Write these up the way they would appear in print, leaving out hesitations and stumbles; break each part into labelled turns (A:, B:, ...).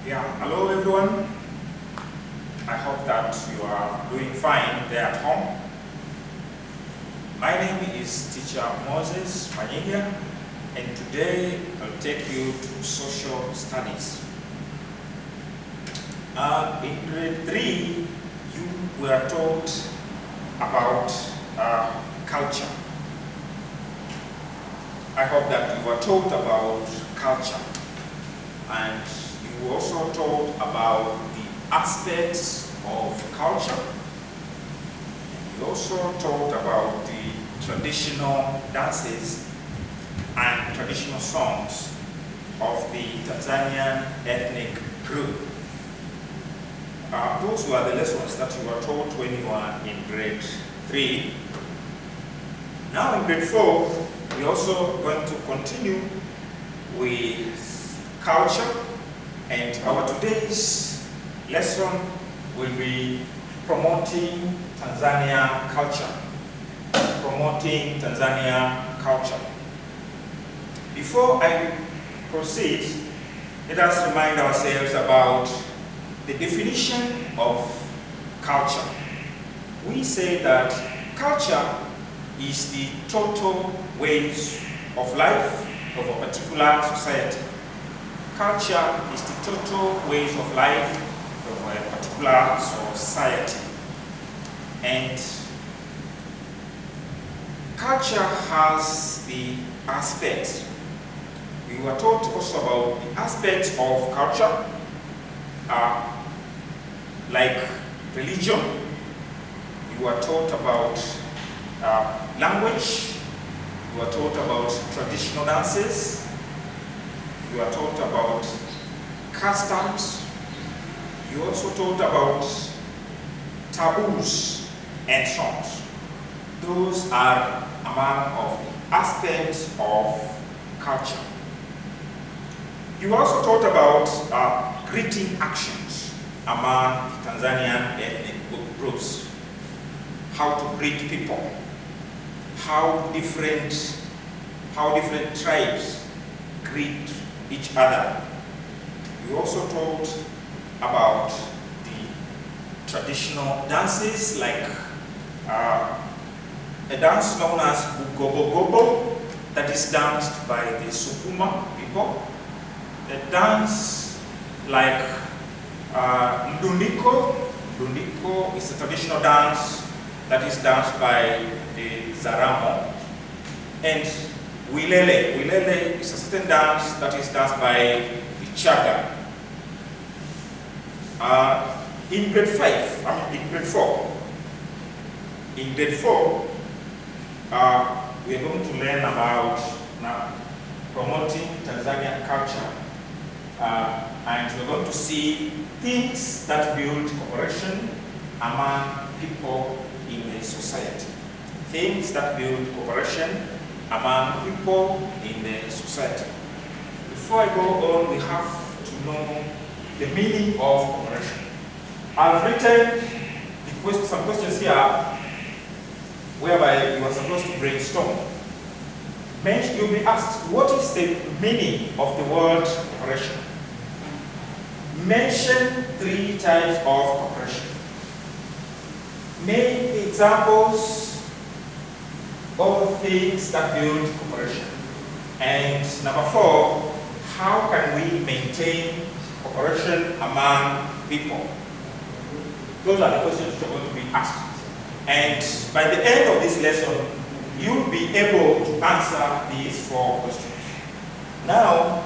A: Yeah, hello everyone. I hope that you are doing fine there at home. My name is Teacher Moses Manyiga, and today I'll take you to social studies. In grade 3, you were taught about culture. I hope that you were taught about culture, and you were also taught about the aspects of culture. You also taught about the traditional dances and traditional songs of the Tanzanian ethnic group. Those were the lessons that you were taught when you were in grade 3. Now in grade 4, we're also going to continue with culture, and our today's lesson will be promoting Tanzania culture. Promoting Tanzania culture. Before I proceed, let us remind ourselves about the definition of culture. We say that culture is the total ways of life of a particular society. Culture is the total ways of life of a particular society. And culture has the aspects. We were taught also about the aspects of culture, like religion. We were taught about language. We were taught about traditional dances. You are taught about customs. You also taught about taboos and songs. Those are among of the aspects of culture. You also taught about greeting actions among the Tanzanian ethnic groups. How to greet people. How different tribes greet each other. We also taught about the traditional dances, like a dance known as Bugobogobo, that is danced by the Sukuma people. A dance like Mdundiko. Mdundiko is a traditional dance that is danced by the Zaramo. And Wilele. Wilele is a certain dance that is danced by the Chaga. In grade 4, we are going to learn about now promoting Tanzanian culture, and we're going to see things that build cooperation among people in a society. Things that build cooperation among people in the society. Before I go on, we have to know the meaning of cooperation. I've written some questions here whereby you are supposed to brainstorm. You'll be asked, what is the meaning of the word cooperation? Mention 3 types of cooperation. Make examples of things that build cooperation. And number 4, how can we maintain cooperation among people? Those are the questions you're going to be asked. And by the end of this lesson, you'll be able to answer these 4 questions. Now,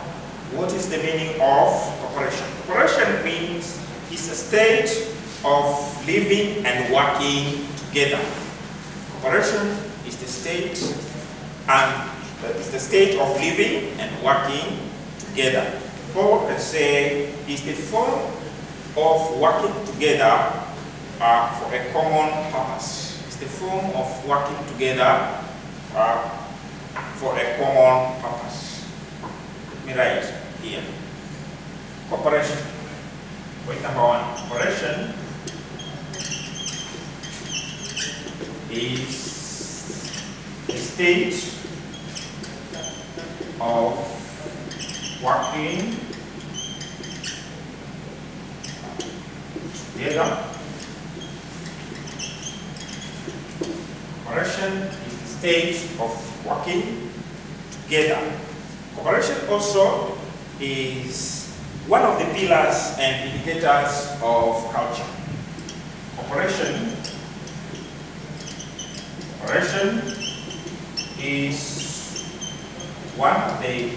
A: what is the meaning of cooperation? Cooperation means it's a state of living and working together. Cooperation is the state of living and working together. Or let's say it's the form of working together for a common purpose. It's the form of working together for a common purpose. Let me write here. Cooperation. Point number 1. Cooperation is a state of working together. Cooperation is the state of working together. Cooperation also is one of the pillars and indicators of culture. Cooperation is one of the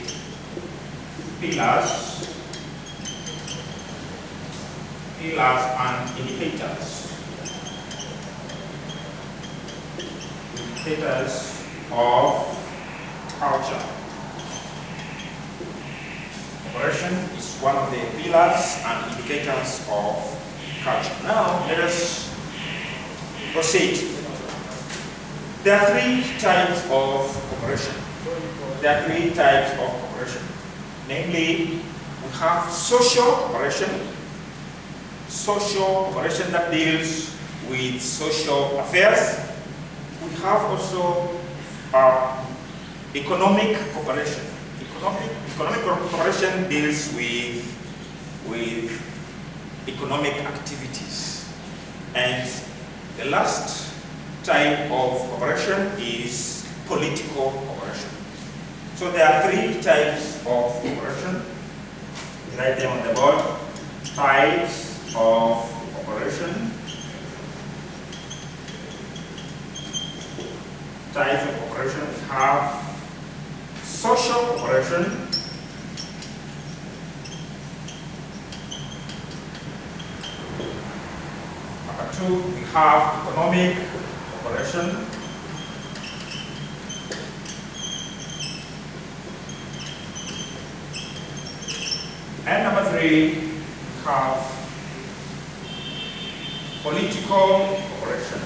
A: pillars and indicators of culture. Cooperation is one of the pillars and indicators of culture. Now, let us proceed. There are three types of cooperation. Namely, we have social cooperation that deals with social affairs. We have also economic cooperation. Economic cooperation deals with economic activities. And the last type of cooperation is political cooperation. So there are three types of cooperation. Write them on the board. Types of cooperation. Types of cooperation. We have social cooperation. Number two, we have economic cooperation. And number three, we have political cooperation.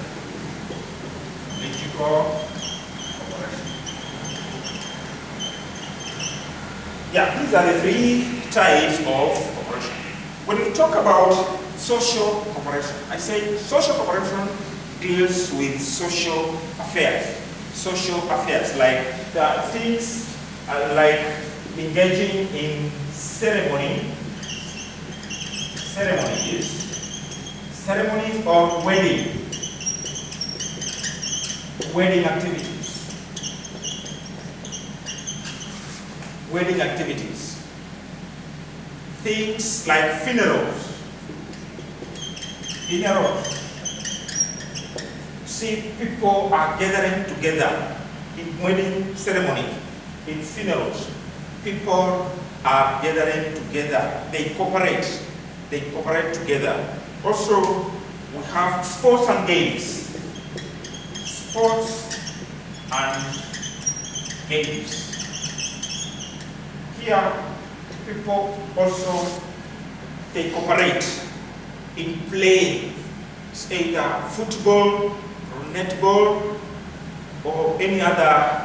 A: Yeah, these are the three types of cooperation. When we talk about social cooperation, I say social cooperation deals with social affairs. Like things like engaging in ceremonies or wedding activities. Things like funerals. See, people are gathering together in wedding ceremonies, in funerals. People are gathering together. They cooperate together. Also, we have sports and games. Here, people also, they cooperate in playing. It's either football, or netball, or any other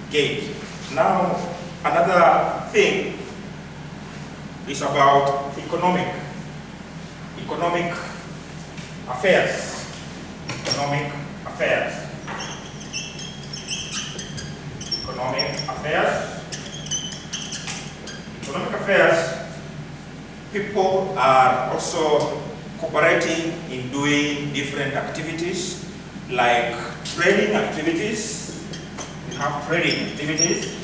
A: game. Now, another thing is about economic affairs. Economic affairs, people are also cooperating in doing different activities like trading activities. We have trading activities.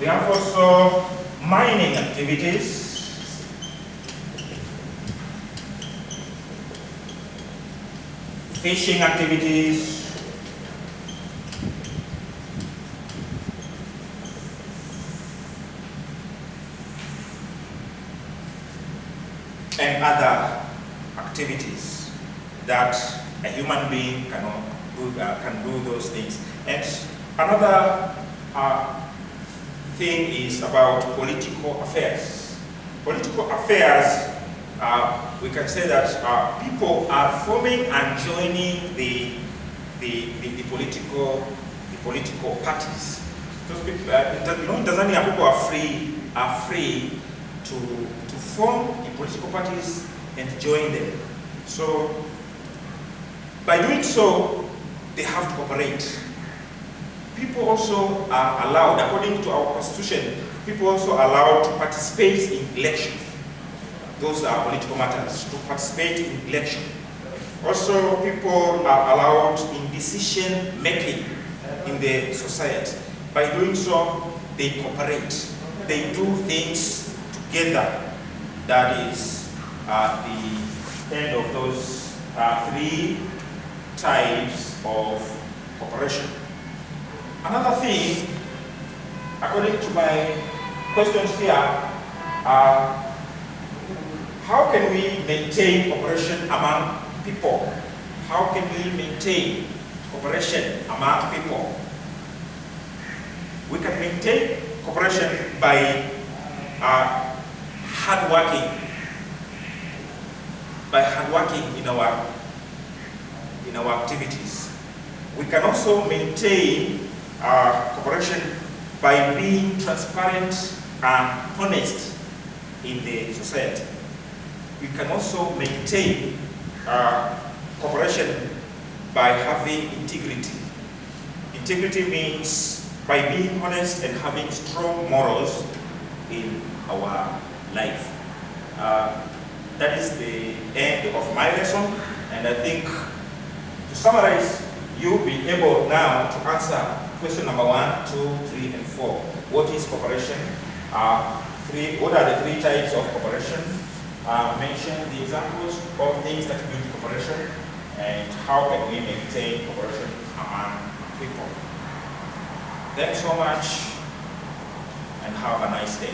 A: We have also mining activities. Fishing activities. And other activities that a human being can do those things. And another thing is about political affairs. Political affairs, we can say that people are forming and joining the political parties. Those people, in Tanzania, people are free to form the political parties and join them. So by doing so, they have to cooperate. people also are allowed, according to our constitution, people also allowed to participate in election. Those are political matters, to participate in election. Also, people are allowed in decision making in the society. By doing so, they cooperate. They do things together. That is the end of those three types of cooperation. Another thing, according to my questions here, how can we maintain cooperation among people? How can we maintain cooperation among people? We can maintain cooperation by hard working in our activities. We can also maintain cooperation by being transparent and honest in the society. We can also maintain cooperation by having integrity. Integrity means by being honest and having strong morals in our life. That is the end of my lesson, and I think to summarize, you'll be able now to answer question number 1, 2, 3, and 4. What is cooperation? What are the three types of cooperation? Mention the examples of things that build cooperation, and how can we maintain cooperation among people. Thanks so much, and have a nice day.